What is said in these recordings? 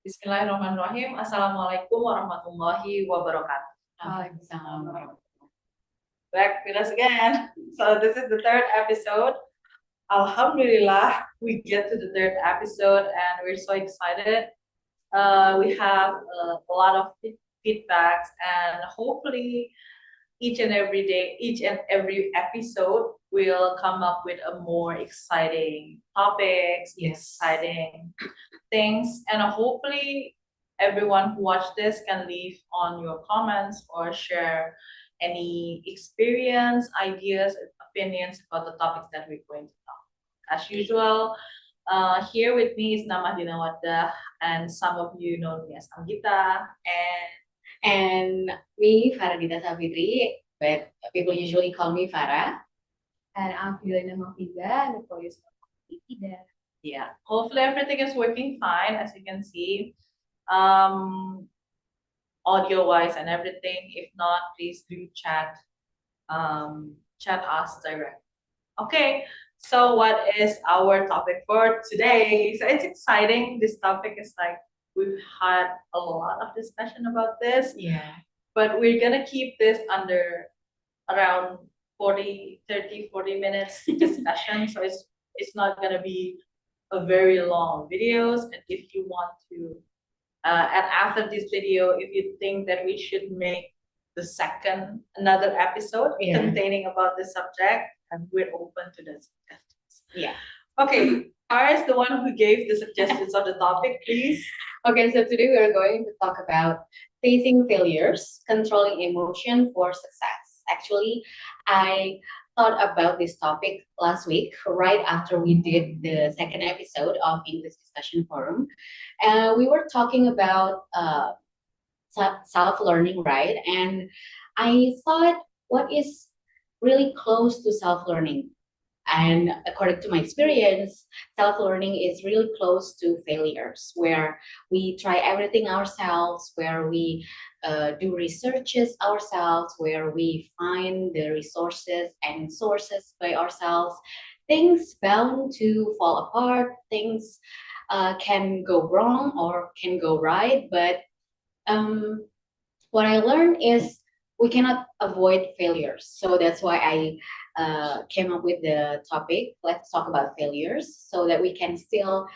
Bismillahirrahmanirrahim. Assalamualaikum warahmatullahi wabarakatuh. Waalaikumsalam. Back with us again. So this is the third episode. Alhamdulillah, we get to the third episode and we're so excited. We have a lot of feedbacks and hopefully each and every episode will come up with a more exciting topics, exciting things, and hopefully everyone who watched this can leave on your comments or share any experience, ideas, opinions about the topics that we're going to talk. As usual, here with me is Nama Dinawada, and some of you know me as Anggita, And me, Faradita Savitri, but people usually call me Farah. And I'm feeling Mafiza, and the voice of Ida. yeah, hopefully everything is working fine, as you can see, audio wise and everything. If not, please do chat us direct. Okay, so what is our topic for today? So it's exciting. This topic is like we've had a lot of discussion about this, Yeah. but we're gonna keep this under around 40 minutes discussion. So it's not gonna be a very long videos. And if you want to, and after this video, if you think that we should make another episode containing about this subject, and we're open to the suggestions. Yeah. Okay, Farah is the one who gave the suggestions of the topic, please. Okay, so today we are going to talk about facing failures, controlling emotion for success. Actually, I thought about this topic last week, right after we did the second episode of English Discussion Forum. We were talking about self-learning, right? And I thought, what is really close to self-learning? And according to my experience, self-learning is really close to failures, where we try everything ourselves, where we do researches ourselves, where we find the resources and sources by ourselves. Things bound to fall apart, things can go wrong or can go right, but what I learned is we cannot avoid failures. So that's why I came up with the topic. Let's talk about failures, so that we can still,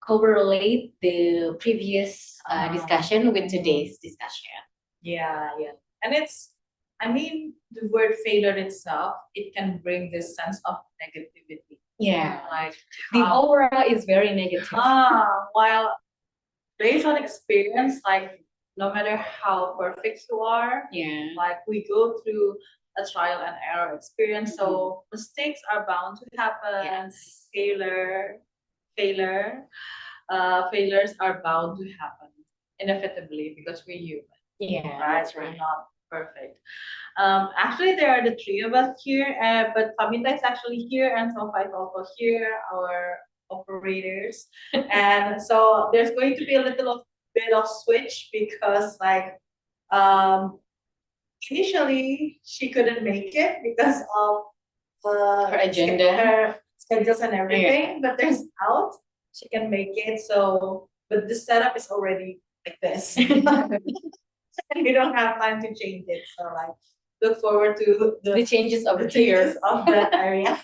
correlate the previous discussion with today's discussion. Yeah. And I mean, the word failure itself, it can bring this sense of negativity. Yeah, Like the aura is very negative. While based on experience, like no matter how perfect you are, Yeah, like we go through a trial and error experience, so mistakes are bound to happen. Yes. Failures are bound to happen inevitably because we're human. Yeah, Right? that's We're right. not perfect. Actually, there are the three of us here, but Pamita is actually here, and Sofa is also here, our operators. And so there's going to be a little bit of switch because, like, initially she couldn't make it because of Her agenda. her schedules and everything. But there's out, she can make it. So, but the setup is already like this. We don't have time to change it. So like look forward to The changes of the the year. changes of that area.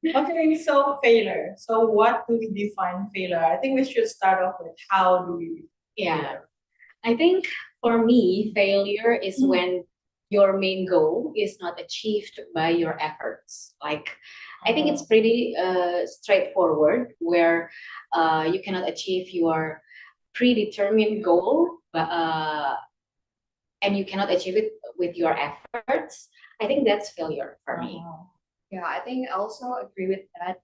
Okay, so failure. So what do we define failure? I think we should start off with how do we Yeah, I think for me, failure is when your main goal is not achieved by your efforts. Like, I think it's pretty straightforward, where you cannot achieve your predetermined goal, but and you cannot achieve it with your efforts. I think that's failure for me. Yeah, I think I also agree with that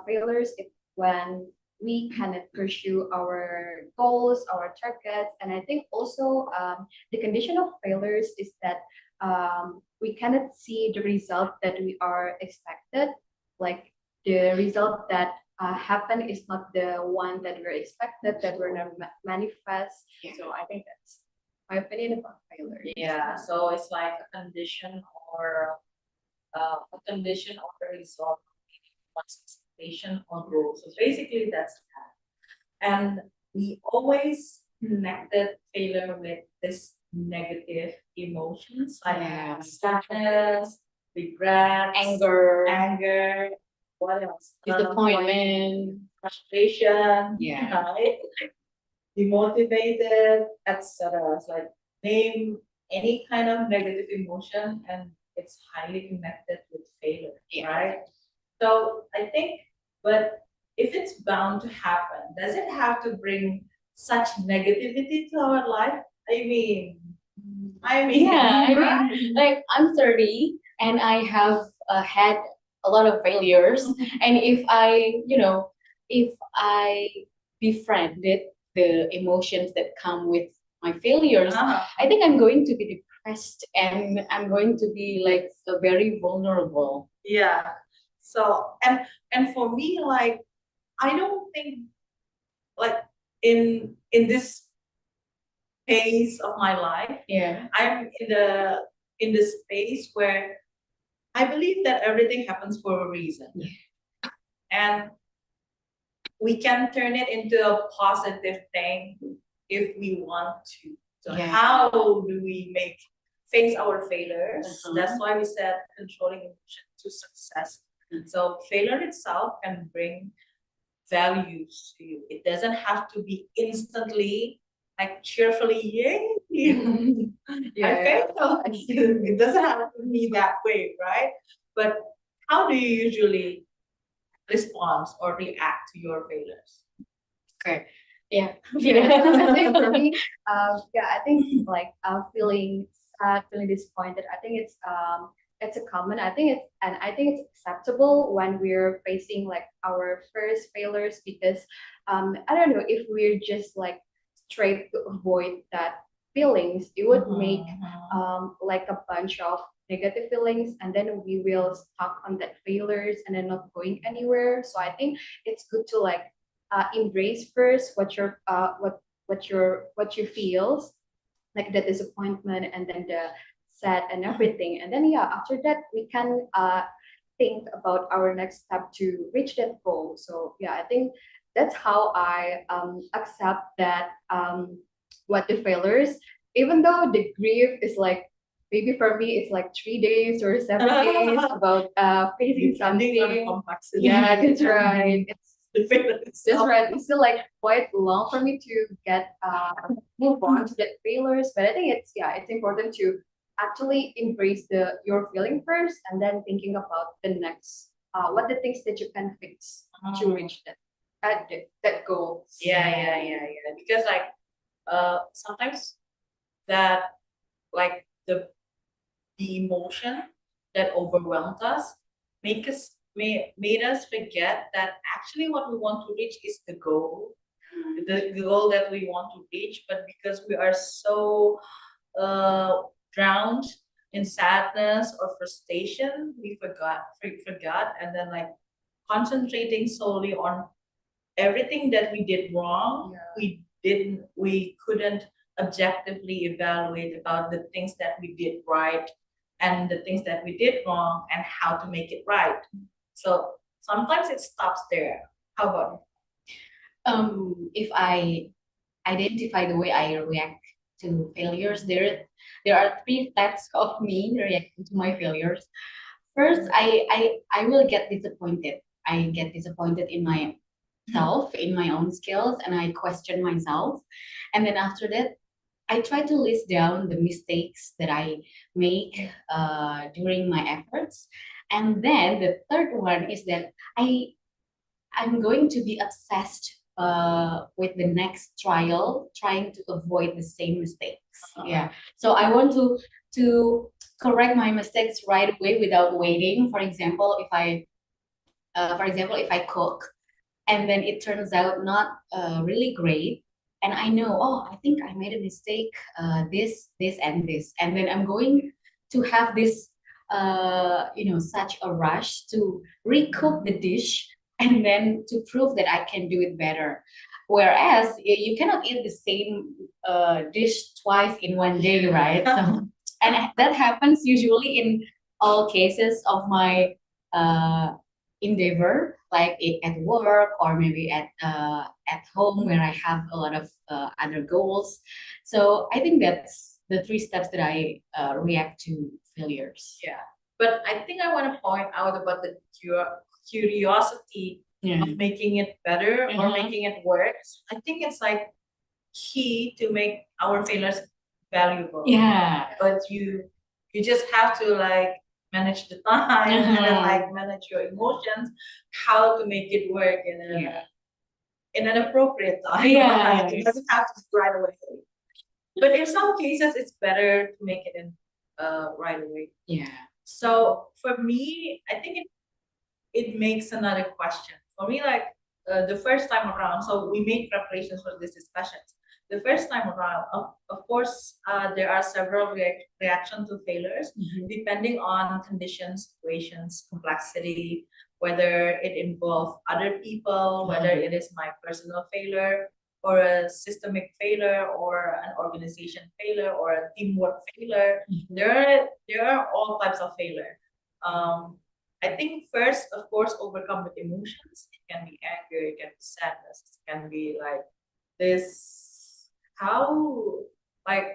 failures is when we cannot pursue our goals, our targets, and I think also the condition of failures is that we cannot see the result that we are expected. Like the result that happen is not the one that we're expected, that we're not manifest. So I think that's my opinion about failure. Yeah, so it's like a condition or a result of one's expectation or goal. So basically that's that. And we always connected failure with this negative emotions like Yeah. sadness, regret, anger, what else? Disappointment. Frustration, Yeah. right? Demotivated, etc. It's like name any kind of negative emotion and it's highly connected with failure, Yeah. right? So I think, but if it's bound to happen, does it have to bring such negativity to our life? Yeah, I right? mean, like I'm 30 and I have had a lot of failures. And if I befriended the emotions that come with my failures, Ah, I think I'm going to be depressed and I'm going to be like very vulnerable. yeah. So and for me, like I don't think like in this phase of my life, Yeah. I'm in the space where I believe that everything happens for a reason. Yeah. And we can turn it into a positive thing if we want to. So Yeah. how do we face our failures? Uh-huh. That's why we said controlling emotion to success. So failure itself can bring values to you. It doesn't have to be instantly like cheerfully, yay, I failed. It doesn't have to be that way, right? But how do you usually respond or react to your failures? Okay. Yeah. I think for me, I think like feeling sad, feeling disappointed. I think it's a common. I think it's acceptable when we're facing like our first failures because I don't know if we're just like straight to avoid that feelings, it would make like a bunch of negative feelings, and then we will stuck on that failures and then not going anywhere. So I think it's good to like embrace first what you feels like the disappointment and then the sad and everything, and then after that we can think about our next step to reach that goal. So I think that's how I accept that what the failures, even though the grief is like maybe for me it's like 3 days or 7 days about facing Depending on the something. complexity. Yeah, that's right. The failure That's itself. right. It's still like quite long for me to get move on to that failures, but I think it's important to actually embrace the your feeling first, and then thinking about the next what the things that you can fix to reach that goal. Yeah. Because like sometimes that like the emotion that overwhelmed us made us forget that actually what we want to reach is the goal, the goal that we want to reach, but because we are so drowned in sadness or frustration, we forgot, and then like concentrating solely on everything that we did wrong, we couldn't objectively evaluate about the things that we did right and the things that we did wrong and how to make it right. So sometimes it stops there. How about If I identify the way I react to failures, there are three types of me reacting to my failures. First, I will get disappointed. I get disappointed in myself, in my own skills, and I question myself. And then after that, I try to list down the mistakes that I make during my efforts. And then the third one is that I'm going to be obsessed with the next trial, trying to avoid the same mistakes. Yeah. So I want to correct my mistakes right away without waiting. For example, if I cook and then it turns out not really great, and I know, oh, I think I made a mistake, this, and this, and then I'm going to have this, such a rush to recook the dish and then to prove that I can do it better. Whereas you cannot eat the same dish twice in one day, right? So, and that happens usually in all cases of my uh, endeavor, like at work or maybe at home where I have a lot of other goals. So I think that's the three steps that I react to failures. Yeah. But I think I want to point out about the curiosity Yeah. of making it better or Mhm. making it work. I think it's like key to make our failures valuable. Yeah. But you just have to like manage the time and then like manage your emotions, how to make it work Yeah. in an appropriate time. Yeah. It doesn't have to be right away. But in some cases, it's better to make it in right away. Yeah. So for me, I think it makes another question. For me, like the first time around, so we made preparations for this discussions. The first time around, of course, there are several reactions to failures, Mhm. depending on conditions, situations, complexity, whether it involves other people, whether it is my personal failure, or a systemic failure, or an organization failure, or a teamwork failure. Mhm. There are all types of failure. I think first, of course, overcome with emotions. It can be anger, it can be sadness, it can be like this, like,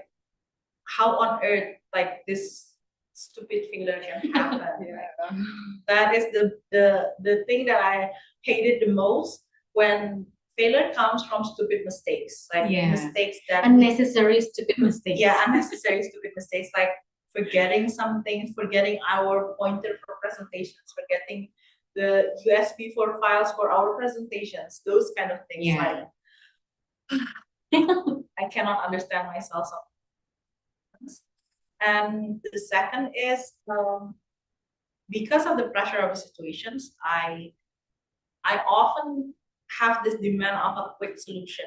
how on earth, like this stupid failure can happen. That is the thing that I hated the most when failure comes from stupid mistakes, like Yeah. mistakes that Unnecessary stupid mistakes. yeah, unnecessary stupid mistakes like forgetting something, forgetting our pointer for presentations, forgetting the USB for files for our presentations, those kind of things. Yeah. Like I cannot understand myself sometimes. And the second is because of the pressure of the situations, I often have this demand of a quick solution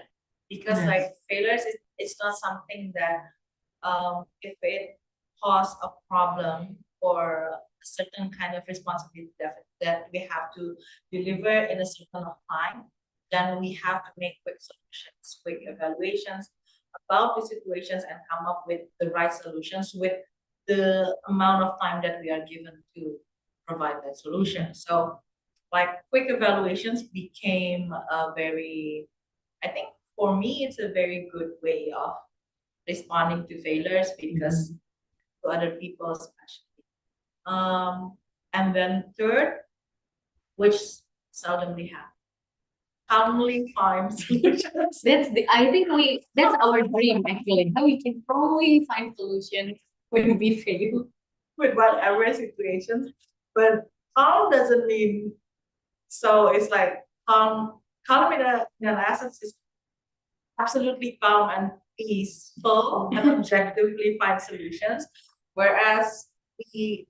because Yes. like failures is it's not something that if it cause a problem or a certain kind of responsibility that we have to deliver in a certain of time, then we have to make quick solutions, quick evaluations about the situations and come up with the right solutions with the amount of time that we are given to provide that solution. So like quick evaluations became a very, I think for me, it's a very good way of responding to failures because to other people especially. And then third, which seldomly happens, calmly find solutions That's our dream actually. How we can probably find solutions when we fail. with whatever situations. But calm doesn't mean so it's like calm in an essence is absolutely calm and peaceful and objectively find solutions. Whereas we,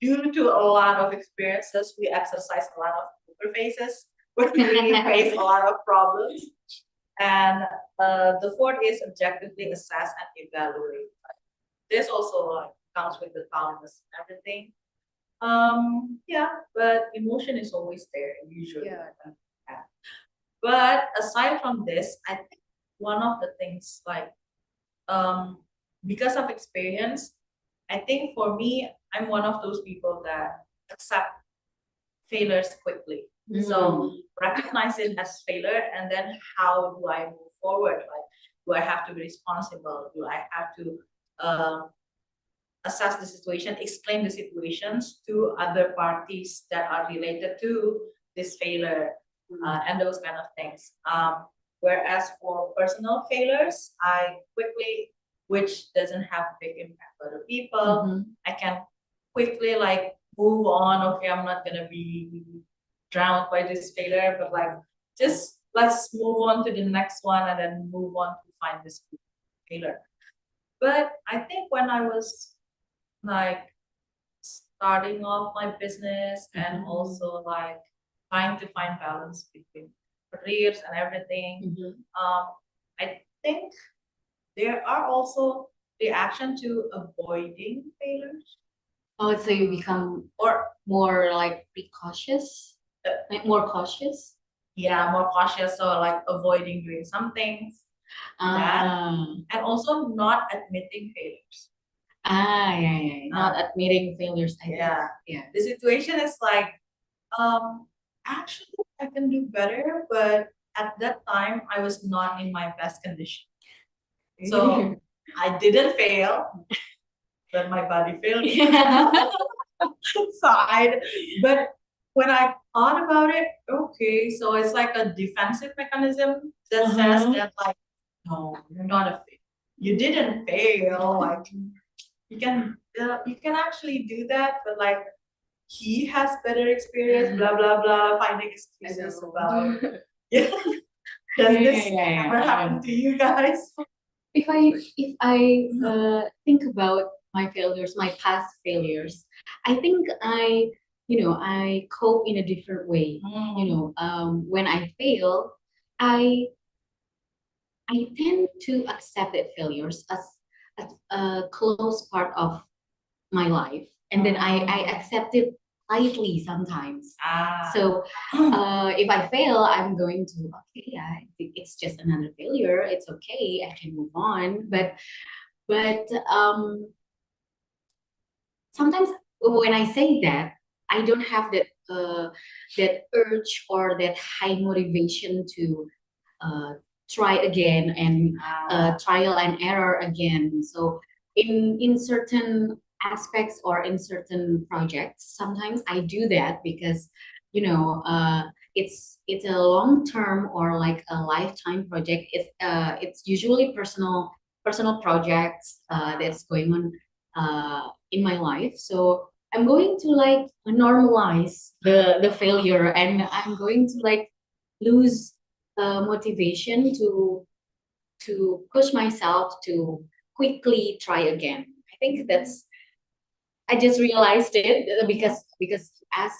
due to a lot of experiences, we exercise a lot of poker faces where we really face a lot of problems. And the fourth is objectively assess and evaluate. This also like comes with the calmness and everything. Yeah, but emotion is always there usually. Yeah. But aside from this, I think one of the things like um because of experience, I think for me, I'm one of those people that accept failures quickly. So recognize it as failure and then how do I move forward? Like, do I have to be responsible? Do I have to assess the situation, explain the situations to other parties that are related to this failure and those kind of things. Whereas for personal failures, I quickly, which doesn't have a big impact on other people, I can quickly like move on. Okay, I'm not gonna be drowned by this failure, but like just let's move on to the next one and then move on to find this failure. But I think when I was like starting off my business and also like trying to find balance between careers and everything. I think there are also reaction to avoiding failures Oh, so you become or more like precautious, like more cautious. yeah, more cautious or like avoiding doing some things Ah, and also not admitting failures. yeah. Not admitting failures. I think. Yeah. Yeah. The situation is like Actually, I can do better, but at that time, I was not in my best condition. So I didn't fail, but my body failed me. Side. But when I thought about it, okay, so it's like a defensive mechanism that says that like, no, you're not a fail. You didn't fail. Like you can actually do that, but like he has better experience, blah blah blah, finding excuses about yeah. Does this ever happen to you guys? If I think about my failures, my past failures, I think I cope in a different way. When I fail, I I tend to accept that failures as a close part of my life, and then I accept it lightly sometimes. Ah. So if I fail, I'm going to, okay, yeah, I think it's just another failure. It's okay. I can move on. But sometimes when I say that, I don't have that urge or that high motivation to uh, try again and trial and error again. So in certain aspects or in certain projects, sometimes I do that because you know uh, it's a long term or like a lifetime project. It's usually personal projects that's going on in my life. So I'm going to like normalize the failure, and I'm going to like lose motivation to push myself to quickly try again. I think that's I just realized it because as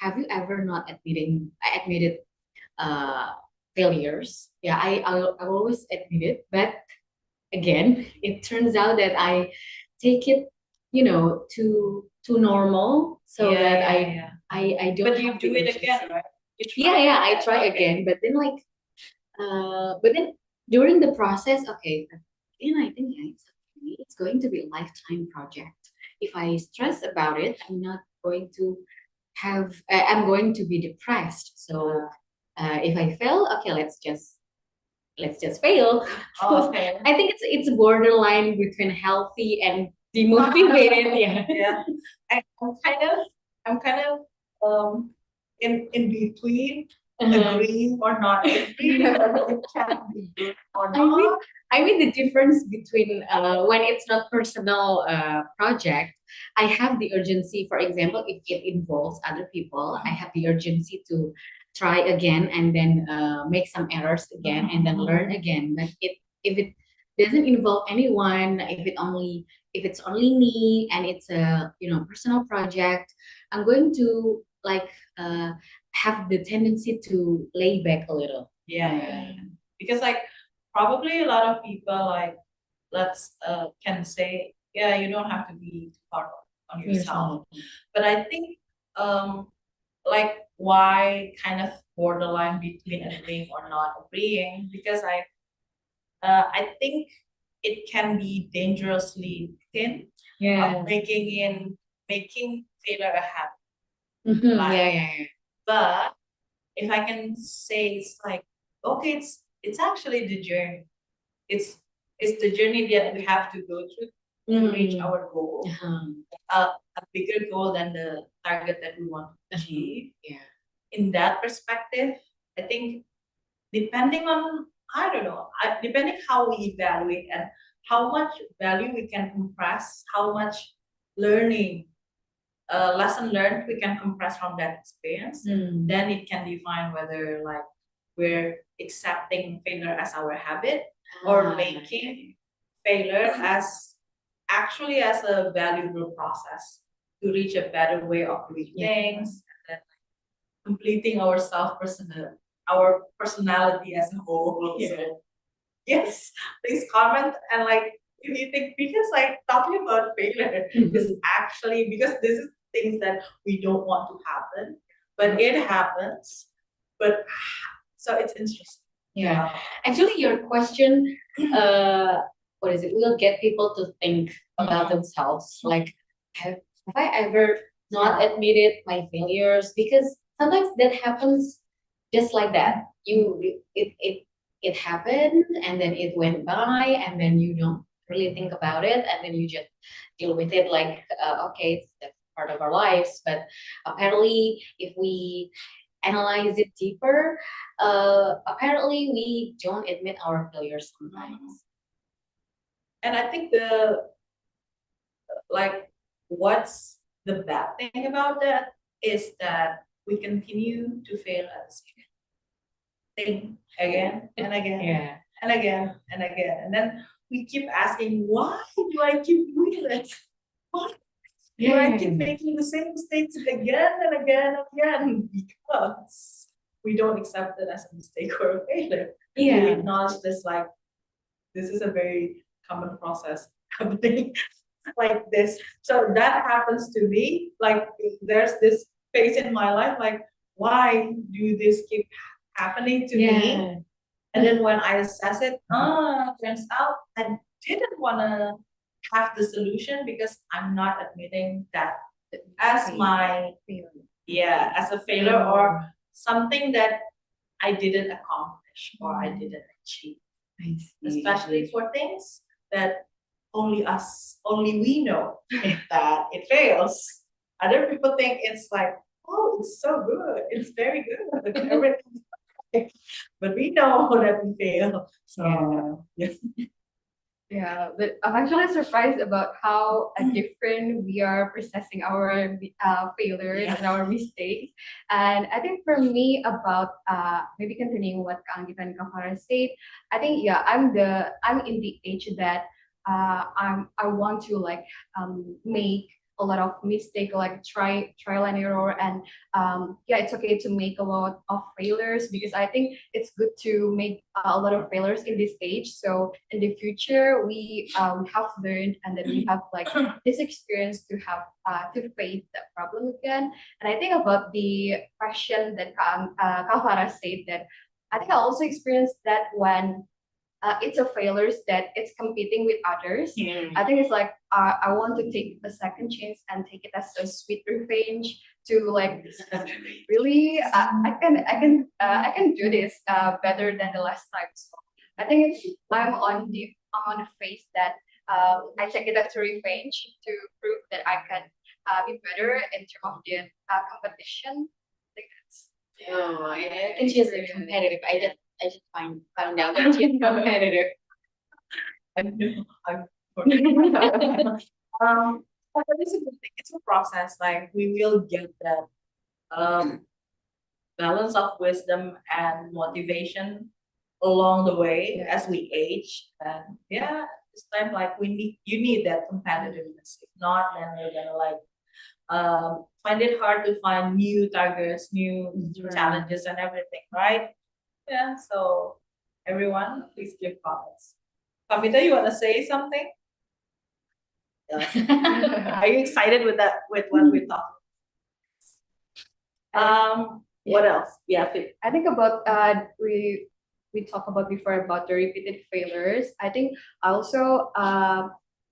have you ever not admitted uh failures? Yeah, I always admit it, but again, it turns out that I take it, to normal so that I don't But you have do the it urgency. again, right? Yeah, I try again, but then like but then during the process, okay, I think yeah, it's going to be a lifetime project. If I stress about it, I'm not going to I'm going to be depressed. So if I fail, okay, let's just fail. Okay. I think it's borderline between healthy and demotivated. Yeah. Yeah. I'm kind of in between agreeing or not agreeing. It can be good or I mean, not. I mean the difference between when it's not personal project, I have the urgency. For example, if it involves other people, I have the urgency to try again and then make some errors again and then learn again. But if it doesn't involve anyone, if it's only me and it's a personal project, I'm going to like have the tendency to lay back a little. Yeah. Because like probably a lot of people like let's can say, yeah, you don't have to be too hard on yourself. But I think like why kind of borderline between agreeing or not agreeing, because I think it can be dangerously thin Yeah. of making failure a habit. Yeah, Like, yeah. but if I can say it's like, okay, it's actually the journey. It's the journey that we have to go through to reach our goal. A bigger goal than the target that we want to achieve. Yeah. In that perspective, I think depending on, I don't know, depending how we evaluate and how much value we can compress, how much learning, lesson learned we can compress from that experience, then it can define whether like we're accepting failure as our habit or making failure as actually as a valuable process to reach a better way of doing things, and then completing our our personality as a whole. Yeah. So yes, please comment and like if you think, because like talking about failure is actually, because this is things that we don't want to happen, but it happens. But so it's interesting. Yeah. Actually, your question, what is it? Will get people to think about themselves. Like, have I ever not admitted my failures? Because sometimes that happens just like that. It happened and then it went by and then you don't really think about it and then you just deal with it like okay, that's part of our lives. But apparently, if we analyze it deeper, apparently we don't admit our failures sometimes. And I think like what's the bad thing about that is that we continue to fail at the same thing again and again Yeah. and again and again. And then we keep asking, why do I keep doing this? Why do I keep making the same mistakes again and again and again? Because we don't accept it as a mistake or a failure. We Yeah. acknowledge this like this is a very common process happening like this. So that happens to me. Like there's this phase in my life, like why do this keep happening to me? And then when I assess it, turns out I didn't want to have the solution because I'm not admitting that as my as a failure or something that I didn't accomplish or I didn't achieve. I see. Especially for things that only we know that it fails. Other people think it's like, oh, it's so good, it's very good, everything's perfect. But we know that we fail. So yeah. Yeah, but I'm actually surprised about how different we are processing our failures and our mistakes. And I think for me, about maybe continuing what Kang Gita and Kang Farah said, I think yeah, I'm in the age that I want to like make a lot of mistake, like trial and error, and yeah, it's okay to make a lot of failures because I think it's good to make a lot of failures in this stage. So in the future, we have learned and then we have like this experience to have to face that problem again. And I think about the question that Kang Farah said, that I think I also experienced that when it's a failures that it's competing with others. I think it's like I want to take a second chance and take it as a sweet revenge to like really I can do this better than the last time. So I think it's I'm on the phase that I take it as a revenge to prove that I can be better in terms of the competition. I think that's Oh, I think she's competitive. I just found out that she's competitive. I'm but it's a good thing. It's a process. Like we will get that balance of wisdom and motivation along the way as we age. And yeah, it's time like you need that competitiveness. If not, then you're gonna like find it hard to find new targets, new challenges and everything, right? Yeah, so everyone, please give comments. Pamita, you wanna say something? Are you excited with that with what we talked? What else? Yeah, I think about we talked about before about the repeated failures. I think I also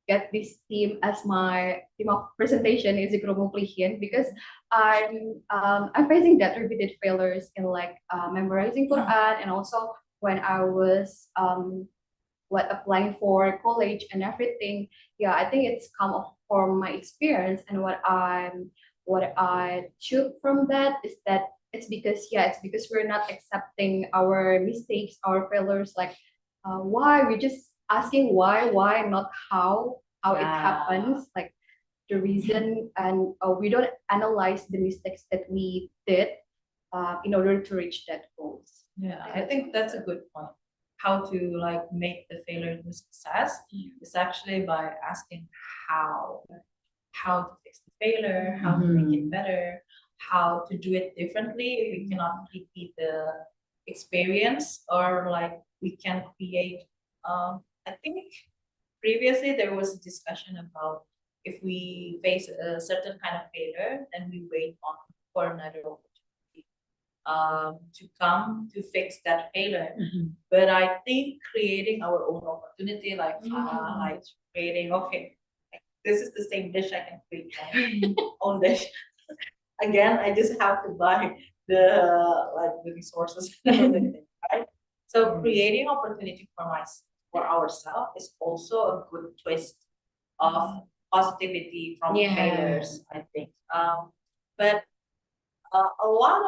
get this theme as my theme of presentation is Ikromuplihin because I'm facing that repeated failures in like memorizing Quran and also when I was what applying for college and everything. Yeah, I think it's come up from my experience and what I took from that is that it's because we're not accepting our mistakes, our failures, like why we're just asking why, not how it happens, like the reason, and we don't analyze the mistakes that we did in order to reach that goals. Yeah, I think that's a good point. How to like make the failure into success is actually by asking how to fix the failure, how to make it better, how to do it differently if we cannot repeat the experience or like we can create I think previously there was a discussion about if we face a certain kind of failure then we wait on for another opportunity to come to fix that failure. But I think creating our own opportunity like creating okay this is the same dish I can create my own dish. Again, I just have to buy the resources and everything, right? So creating opportunity for ourselves is also a good twist of positivity from Yeah. failures, I think. But a lot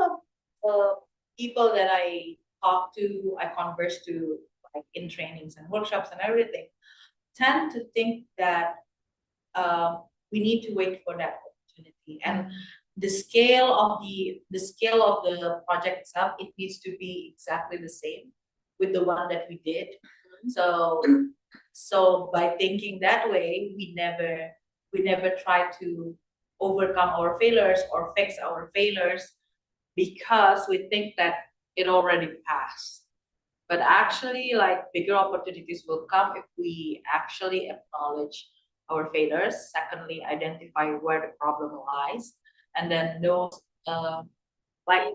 of people that I talk to, I converse to, like in trainings and workshops and everything, tend to think that we need to wait for that opportunity. And the scale of the project itself, it needs to be exactly the same with the one that we did. So by thinking that way, we never try to overcome our failures or fix our failures because we think that it already passed. But actually, like bigger opportunities will come if we actually acknowledge our failures. Secondly, identify where the problem lies, and then know, like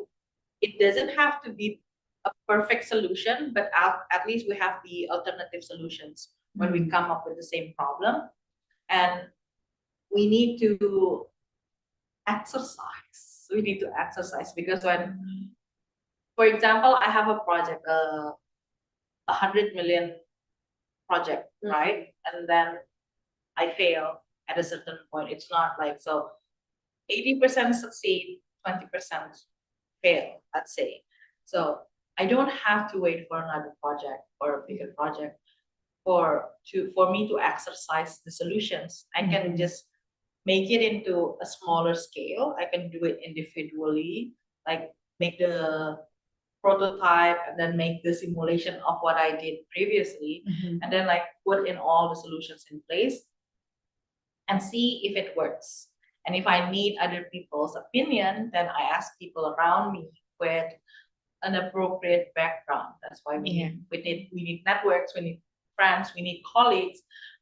it doesn't have to be a perfect solution, but at least we have the alternative solutions when we come up with the same problem. And we need to exercise. We need to exercise because when, for example, I have a project, 100 million project, right? And then I fail at a certain point. It's not like so 80% succeed, 20% fail, let's say. So I don't have to wait for another project or a bigger project for me to exercise the solutions. I can just make it into a smaller scale. I can do it individually, like make the prototype and then make the simulation of what I did previously, and then like put in all the solutions in place and see if it works. And if I need other people's opinion, then I ask people around me with an appropriate background. That's why we need networks, we need friends, we need colleagues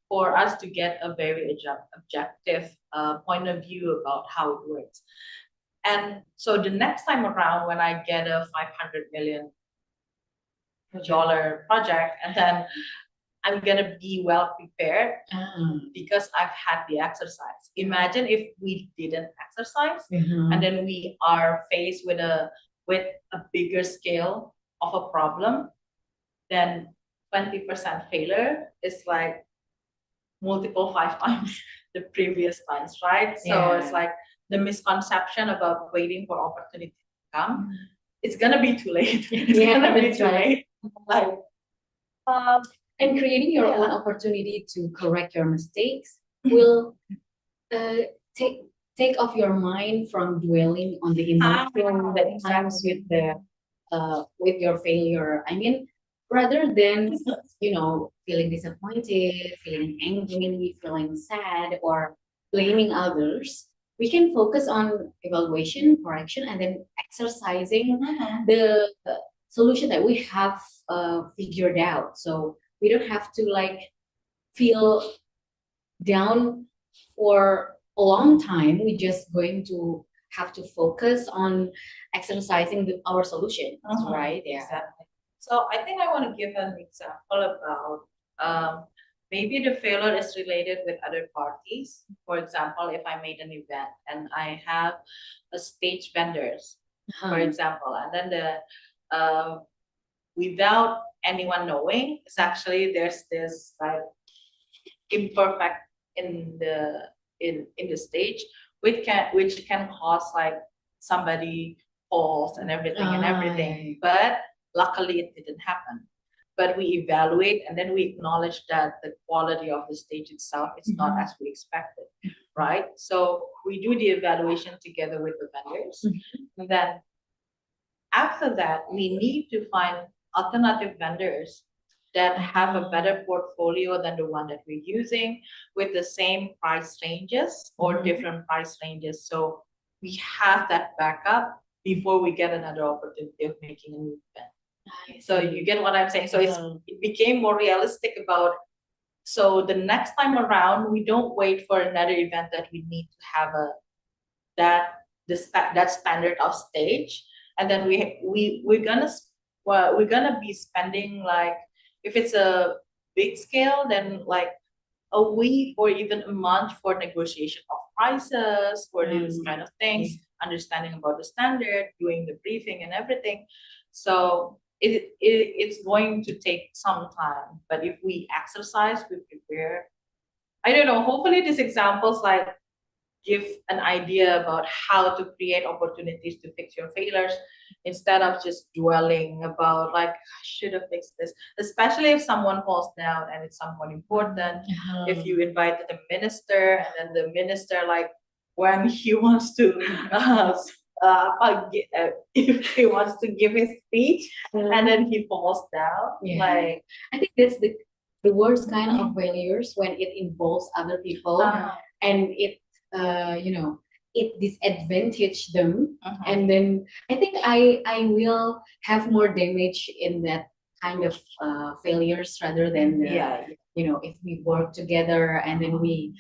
for us to get a very objective point of view about how it works. And so the next time around, when I get a $500 million project, and then I'm gonna be well prepared because I've had the exercise. Imagine if we didn't exercise, and then we are faced with a bigger scale of a problem, then 20% failure is like multiple 5 times the previous times, right? So it's like the misconception about waiting for opportunity to come. It's gonna be too late. It's gonna be too late. Like, and creating your own opportunity to correct your mistakes will take off your mind from dwelling on the emotion that comes with your failure. I mean, rather than feeling disappointed, feeling angry, feeling sad, or blaming others, we can focus on evaluation, correction, and then exercising the solution that we have figured out. So we don't have to like feel down for a long time. We're just going to have to focus on exercising our solutions, right? Yeah. Exactly. So I think I want to give an example about maybe the failure is related with other parties. For example, if I made an event and I have a stage vendors, for example, and then the without anyone knowing, it's actually there's this like imperfect in the stage, which can cause like somebody falls and everything. But luckily it didn't happen. But we evaluate and then we acknowledge that the quality of the stage itself is not as we expected, right? So we do the evaluation together with the vendors. And then after that, we need to find alternative vendors that have a better portfolio than the one that we're using with the same price ranges or different price ranges. So we have that backup before we get another opportunity of making a new event. So you get what I'm saying? So it became more realistic about, so the next time around, we don't wait for another event that we need to have that standard of stage. And then we're gonna be spending like, if it's a big scale, then like a week or even a month for negotiation of prices for these Mm. kind of things, understanding about the standard, doing the briefing and everything. So it's going to take some time, but if we exercise, we prepare. I don't know, hopefully these examples like give an idea about how to create opportunities to fix your failures instead of just dwelling about like I should have fixed this, especially if someone falls down and it's someone important. If you invited a minister and then the minister like when he wants to if he wants to give his speech and then he falls down, Yeah. like I think that's the worst kind of failures when it involves other people and it it disadvantage them, and then I think I will have more damage in that kind of failures rather than yeah, if we work together and then we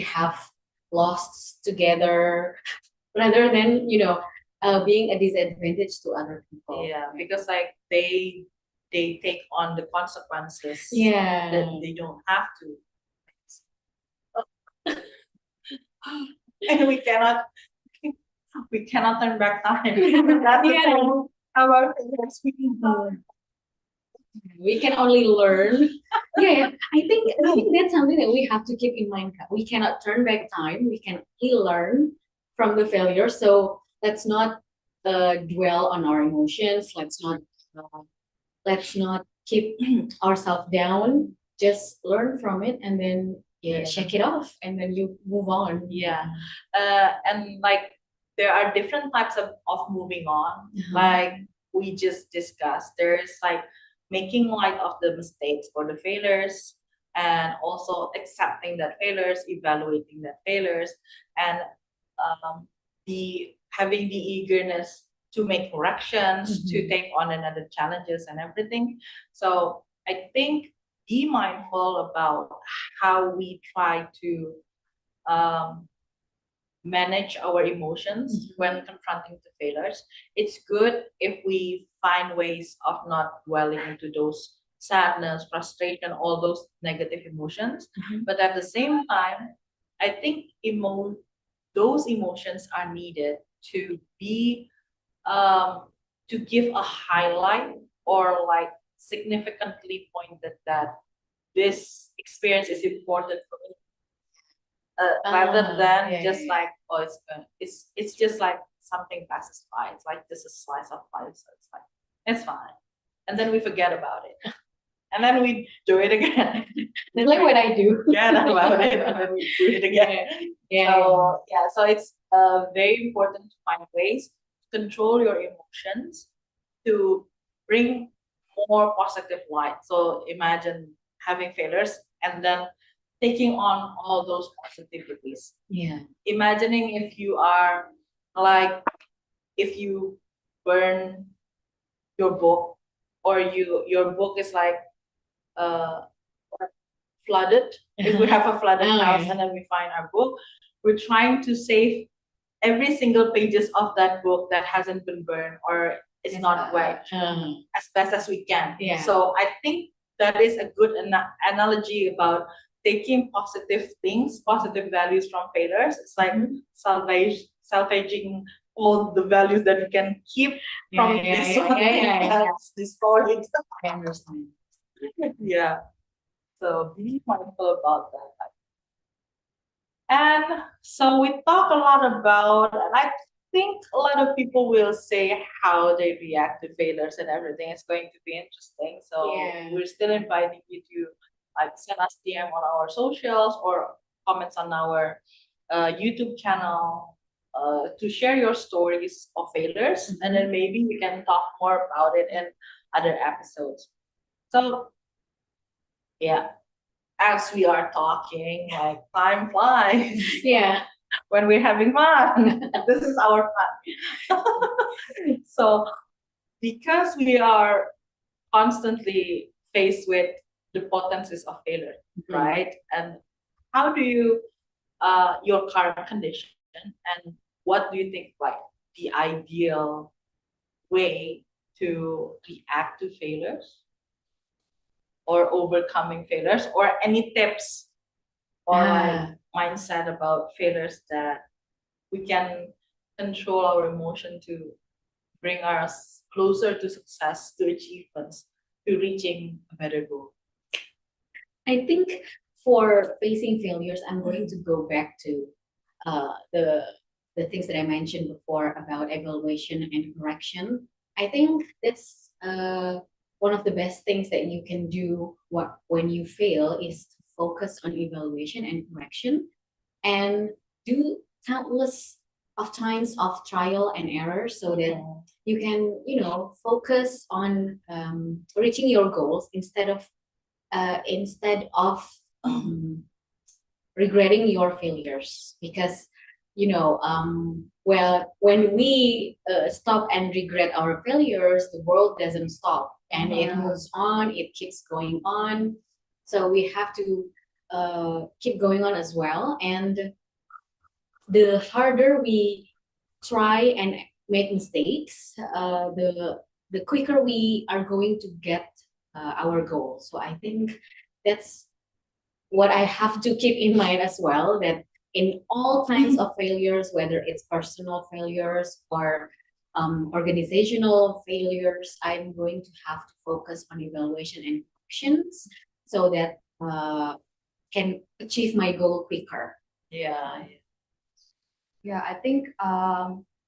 have lost together rather than being a disadvantage to other people. yeah, because like they take on the consequences Yeah. that they don't have to. And we cannot turn back time. That's the Yeah. thing about failures. We can only learn. Yeah, I think that's something that we have to keep in mind. We cannot turn back time. We can only learn from the failure. So let's not dwell on our emotions. Let's not keep ourselves down. Just learn from it and then shake it off and then you move on. Yeah. And like there are different types of moving on. Like we just discussed, there's like making light of the mistakes or the failures and also accepting that failures, evaluating that failures, and the having the eagerness to make corrections, to take on another challenges and everything. So I think be mindful about how we try to manage our emotions when confronting the failures. It's good if we find ways of not dwelling into those sadness, frustration, all those negative emotions. But at the same time, I think those emotions are needed to be to give a highlight or like significantly pointed that this experience is important for me rather than just like oh it's just like something passes by, it's like just a slice of life, so it's like it's fine, and then we forget about it and then we do it again. That's like what I do. Forget about it and then we do it again. So it's very important to find ways to control your emotions to bring more positive light. So imagine having failures and then taking on all those positivities. Yeah. Imagining if you are like if you burn your book or your book is like flooded. If we have a flooded house and then we find our book, we're trying to save every single pages of that book that hasn't been burned or is not wet as best as we can. Yeah. So I think that is a good analogy about taking positive things, positive values from failures. It's like salvaging all the values that we can keep from this one that's destroyed. I understand. Yeah. So be mindful about that. And so we talk a lot about, and I think a lot of people will say how they react to failures and everything. It's going to be interesting. So we're still inviting you to like send us DM on our socials or comments on our YouTube channel to share your stories of failures, and then maybe we can talk more about it in other episodes. So yeah, as we are talking, like time flies. Yeah. When we're having fun. This is our fun. So because we are constantly faced with the potencies of failure, right? And how do you your current condition and what do you think like the ideal way to react to failures or overcoming failures, or any tips or like mindset about failures that we can control our emotion to bring us closer to success, to achievements, to reaching a better goal. I think for facing failures, I'm going to go back to the things that I mentioned before about evaluation and correction. I think that's one of the best things that you can do when you fail is to focus on evaluation and correction and do countless of times of trial and error so that you can, focus on reaching your goals instead of regretting your failures because well when we stop and regret our failures the world doesn't stop and it Yeah. moves on, it keeps going on, so we have to keep going on as well, and the harder we try and make mistakes, the quicker we are going to get our goal. So I think that's what I have to keep in mind as well, that in all kinds of failures, whether it's personal failures or organizational failures, I'm going to have to focus on evaluation and actions so that can achieve my goal quicker. Yeah. Yeah, I think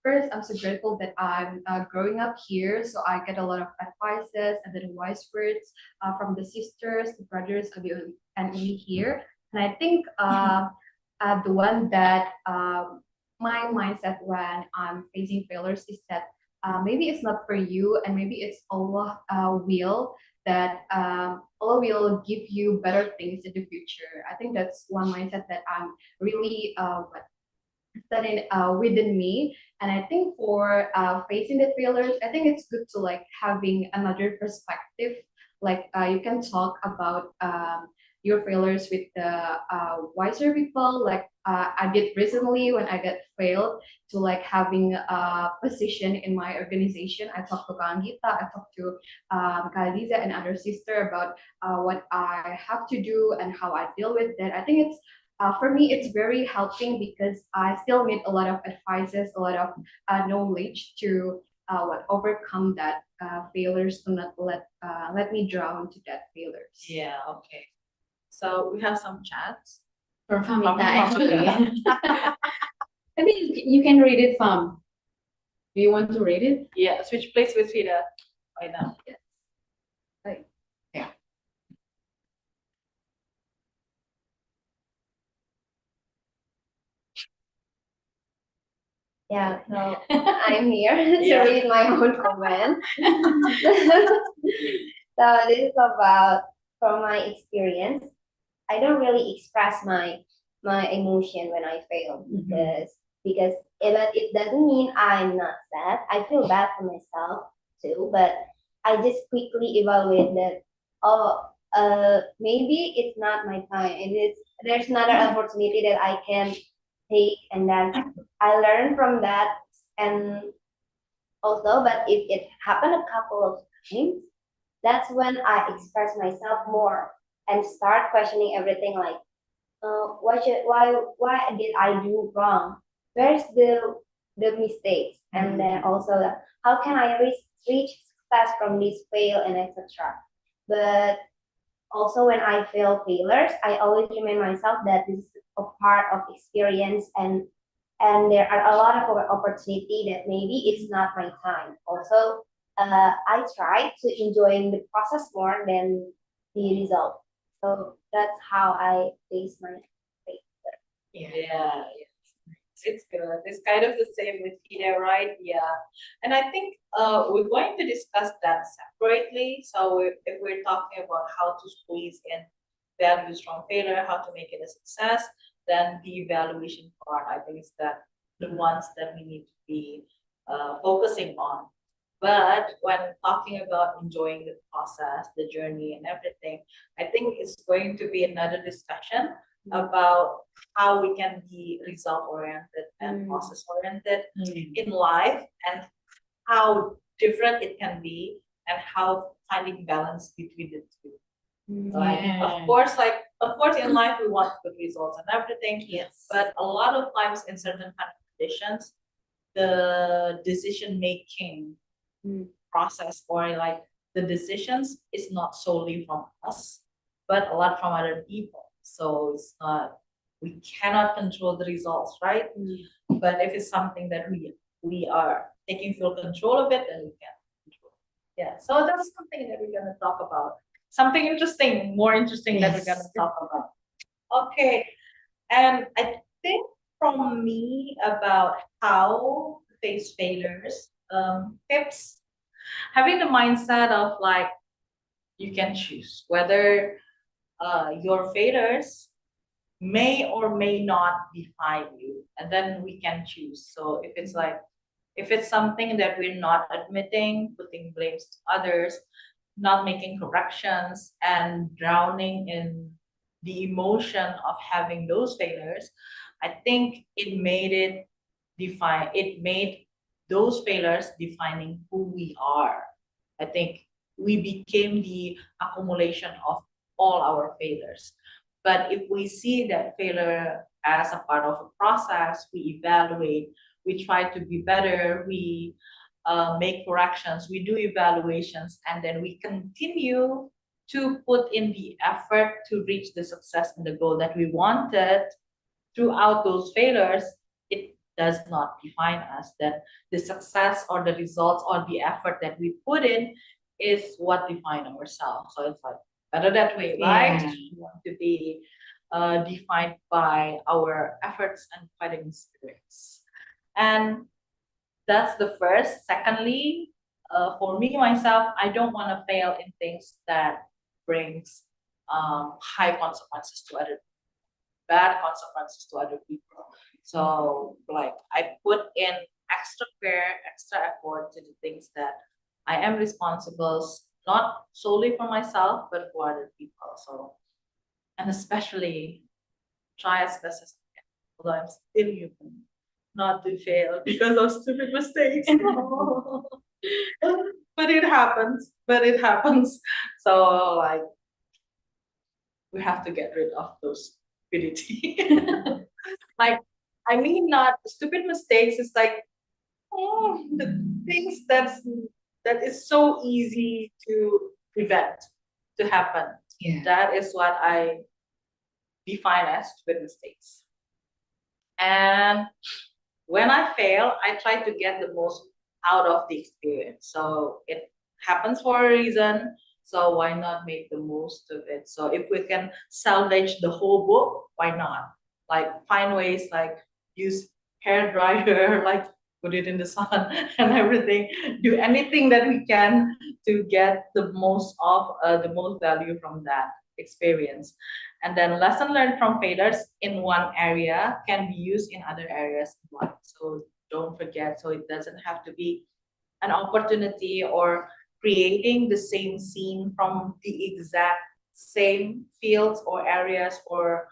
first I'm so grateful that I'm growing up here, so I get a lot of advices and then wise words from the sisters, the brothers, and me here. And I think the one that my mindset when I'm facing failures is that maybe it's not for you, and maybe it's Allah will that Allah will give you better things in the future. I think that's one mindset that I'm really studying within me. And I think for facing the failures, I think it's good to like having another perspective. Like you can talk about your failures with the wiser people. Like I did recently when I got failed to like having a position in my organization. I talked to Kang Gita, I talked to Kak Liza and other sister about what I have to do and how I deal with that. I think it's for me, it's very helping because I still need a lot of advices, a lot of knowledge to overcome that failures, to not let me drown to that failures. Yeah, okay. So we have some chats. From Famita, From actually. I think you can read it from. Do you want to read it? Yeah, switch place with Frida right now. Yeah, so I'm here to Yeah. read my own comment. So this is about from my experience. I don't really express my emotion when I fail because it doesn't mean I'm not sad. I feel bad for myself too, but I just quickly evaluate that. Oh, maybe it's not my time, and there's another opportunity that I can take, and then I learn from that. And also, but if it happened a couple of times, that's when I express myself more and start questioning everything like, why did I do wrong? Where's the mistakes? And then also, how can I reach success from this fail and etc. But also when I fail failures, I always remind myself that this is a part of experience, and there are a lot of opportunity that maybe it's not my time. Also, I try to enjoy the process more than the result. So that's how I face my failure. Yeah, it's good. It's kind of the same with Frida, right? Yeah. And I think we're going to discuss that separately. So if we're talking about how to squeeze in values from failure, how to make it a success, then the evaluation part, I think is that the ones that we need to be focusing on. But when talking about enjoying the process, the journey, and everything, I think it's going to be another discussion about how we can be result oriented and process oriented in life, and how different it can be, and how finding balance between the two. Like, Yeah. of course, in life we want good results and everything, Yes. but a lot of times in certain kind of conditions, the decision making Mm. process or like the decisions is not solely from us, but a lot from other people. So it's not, we cannot control the results, right? Mm. But if it's something that we are taking full control of it, then we can control. Yeah. So that's something that we're gonna talk about. Something interesting, more interesting that we're Yes. gonna talk about. Okay. And I think from me about how to face failures, tips, having the mindset of like you can choose whether your failures may or may not define you, and then we can choose. So if it's like if it's something that we're not admitting, putting blames to others, not making corrections, and drowning in the emotion of having those failures, I think it made those failures defining who we are. I think we became the accumulation of all our failures. But if we see that failure as a part of a process, we evaluate, we try to be better, we make corrections, we do evaluations, and then we continue to put in the effort to reach the success and the goal that we wanted throughout those failures, it does not define us. That the success or the results or the effort that we put in is what define ourselves. So it's like better that way, right? Yeah. We want to be defined by our efforts and fighting spirits. And that's the first. Secondly, for me myself, I don't want to fail in things that brings high consequences to other bad consequences to other people. So like I put in extra care, extra effort to the things that I am responsible, not solely for myself, but for other people. So and especially try as best as I can, although I'm still human, not to fail because of stupid mistakes. But it happens. But it happens. So like we have to get rid of those stupidity. Like I mean not stupid mistakes, it's like the things that is so easy to prevent to happen. Yeah. That is what I define as stupid mistakes. And when I fail, I try to get the most out of the experience. So it happens for a reason. So why not make the most of it? So if we can salvage the whole book, why not? Like find ways like use hair dryer, like put it in the sun and everything. Do anything that we can to get the most value from that experience. And then lesson learned from failures in one area can be used in other areas as well. So don't forget. So it doesn't have to be an opportunity or creating the same scene from the exact same fields or areas or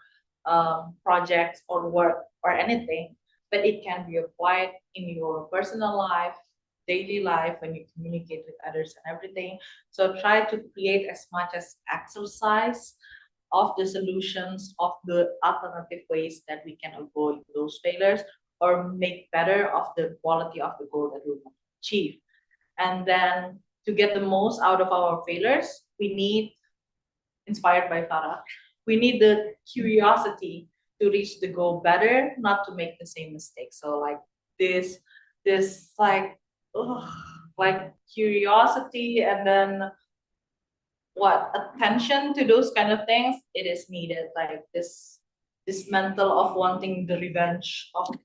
projects or work or anything, but it can be applied in your personal life, daily life when you communicate with others and everything. So try to create as much as exercise of the solutions of the alternative ways that we can avoid those failures or make better of the quality of the goal that we want to achieve. And then to get the most out of our failures, we need, inspired by Farah, we need the curiosity to reach the goal better, not to make the same mistake. So like this, this ugh, like curiosity and then what attention to those kind of things, it is needed. Like this mental of wanting the revenge of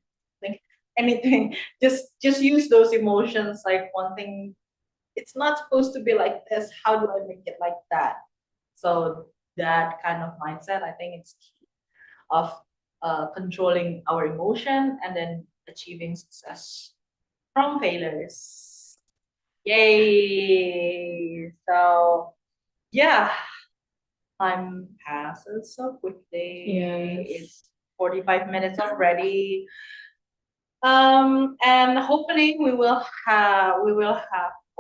like anything. Just use those emotions like wanting it's not supposed to be like this. How do I make it like that? So that kind of mindset, I think it's key of controlling our emotion and then achieving success from failures. Yay! So yeah, time passes so quickly. Yes. It's 45 minutes already. And hopefully we will have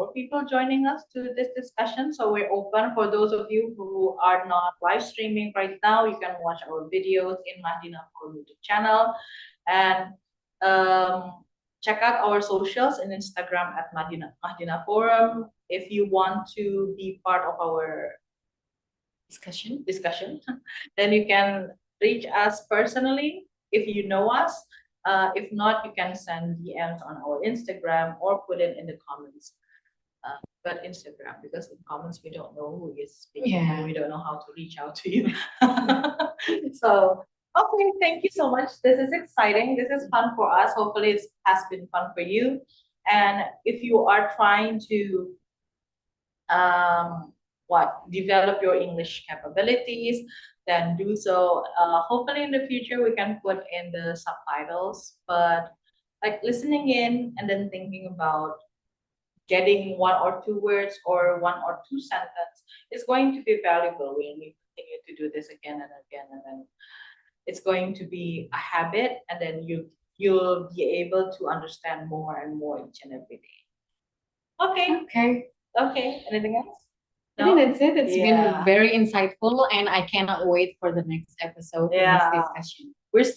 more people joining us to this discussion. So we're open for those of you who are not live streaming right now. You can watch our videos in Madina Forum YouTube channel, and check out our socials in Instagram at Madina Forum. If you want to be part of our discussion, then you can reach us personally if you know us. If not, you can send DMs on our Instagram or put it in the comments. But Instagram, because in comments we don't know who is speaking, Yeah. and we don't know how to reach out to you. So, okay, thank you so much. This is exciting. This is fun for us. Hopefully, it has been fun for you. And if you are trying to develop your English capabilities, then do so. Hopefully in the future we can put in the subtitles, but like listening in and then thinking about getting one or two words or one or two sentences is going to be valuable when we continue to do this again and again, and then it's going to be a habit, and then you'll be able to understand more and more each and every day. Okay. Okay. Okay, anything else? I think that's it. It's Yeah. been very insightful, and I cannot wait for the next episode of Yeah. this discussion. We're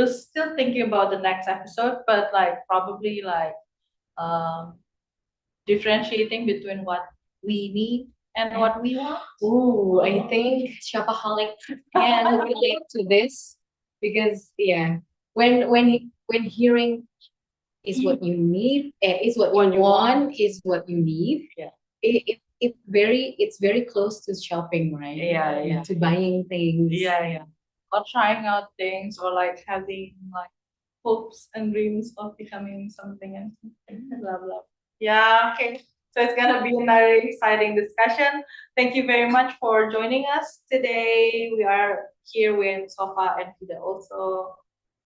still thinking about the next episode, but like probably like differentiating between what we need and what we want. Ooh, I think shopaholic can relate to this because when hearing is what you need, is what What you you want, is what you need. Yeah. It's very close to shopping, right? Yeah. To buying things. Yeah. Or trying out things, or like having like hopes and dreams of becoming something and something, blah blah. Yeah, okay. So it's gonna be another exciting discussion. Thank you very much for joining us today. We are here with Sofa and Fida also.